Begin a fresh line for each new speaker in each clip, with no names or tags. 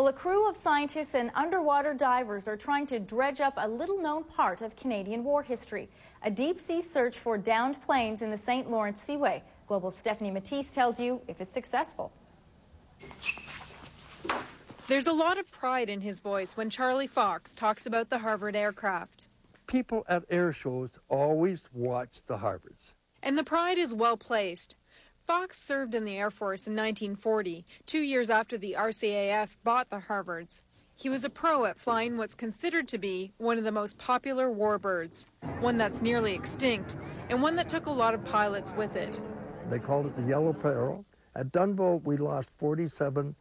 Well, a crew of scientists and underwater divers are trying to dredge up a little-known part of Canadian war history, a deep-sea search for downed planes in the St. Lawrence Seaway. Global's Stephanie Matisse tells you if it's successful.
There's a lot of pride in his voice when Charlie Fox talks about the Harvard Aircraft.
People at air shows always watch the Harvards.
And the pride is well placed. Fox served in the Air Force in 1940, 2 years after the RCAF bought the Harvards. He was a pro at flying what's considered to be one of the most popular warbirds, one that's nearly extinct, and one that took a lot of pilots with it.
They called it the Yellow Peril. At Dunville, we lost 47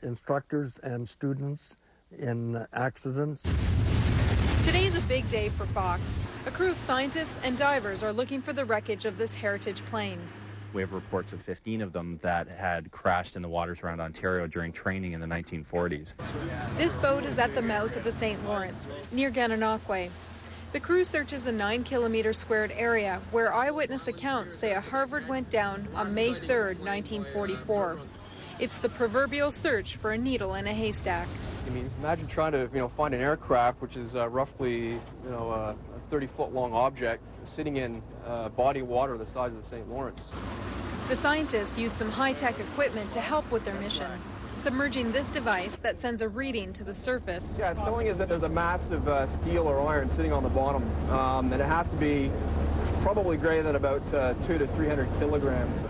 instructors and students in accidents.
Today's a big day for Fox. A crew of scientists and divers are looking for the wreckage of this heritage plane.
We have reports of 15 of them that had crashed in the waters around Ontario during training in the 1940s.
This boat is at the mouth of the St. Lawrence, near Gananoque. The crew searches a 9-kilometer squared area where eyewitness accounts say a Harvard went down on May 3rd, 1944. It's the proverbial search for a needle in a haystack.
I mean, imagine trying to, find an aircraft which is roughly, a 30-foot long object sitting in a body of water the size of the St. Lawrence.
The scientists used some high-tech equipment to help with their mission, submerging this device that sends a reading to the surface.
Yeah, it's telling us that there's a massive steel or iron sitting on the bottom, and it has to be probably greater than about 200 to 300 kilograms.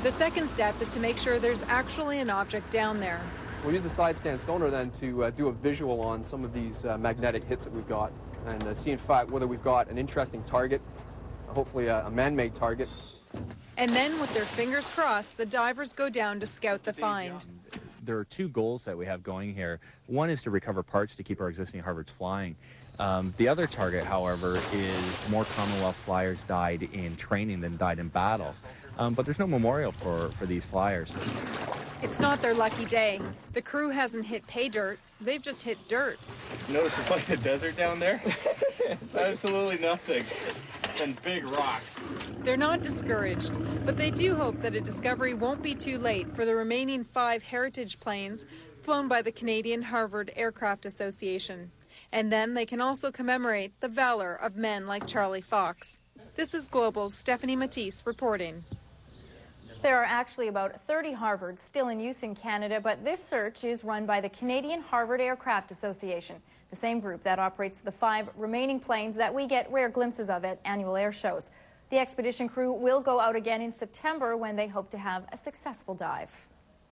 The second step is to make sure there's actually an object down there.
We'll use the side scan sonar then to do a visual on some of these magnetic hits that we've got and see in fact whether we've got an interesting target, hopefully a man-made target.
And then with their fingers crossed, the divers go down to scout the find.
There are two goals that we have going here. One is to recover parts to keep our existing Harvards flying. The other target, however, is more Commonwealth flyers died in training than died in battle. But there's no memorial for these flyers.
It's not their lucky day. The crew hasn't hit pay dirt, they've just hit dirt.
Notice it's like a desert down there? It's absolutely nothing. And big rocks.
They're not discouraged, but they do hope that a discovery won't be too late for the remaining 5 heritage planes flown by the Canadian Harvard Aircraft Association. And then they can also commemorate the valor of men like Charlie Fox. This is Global's Stephanie Matisse reporting.
There are actually about 30 Harvards still in use in Canada, but this search is run by the Canadian Harvard Aircraft Association, the same group that operates the 5 remaining planes that we get rare glimpses of at annual air shows. The expedition crew will go out again in September when they hope to have a successful dive.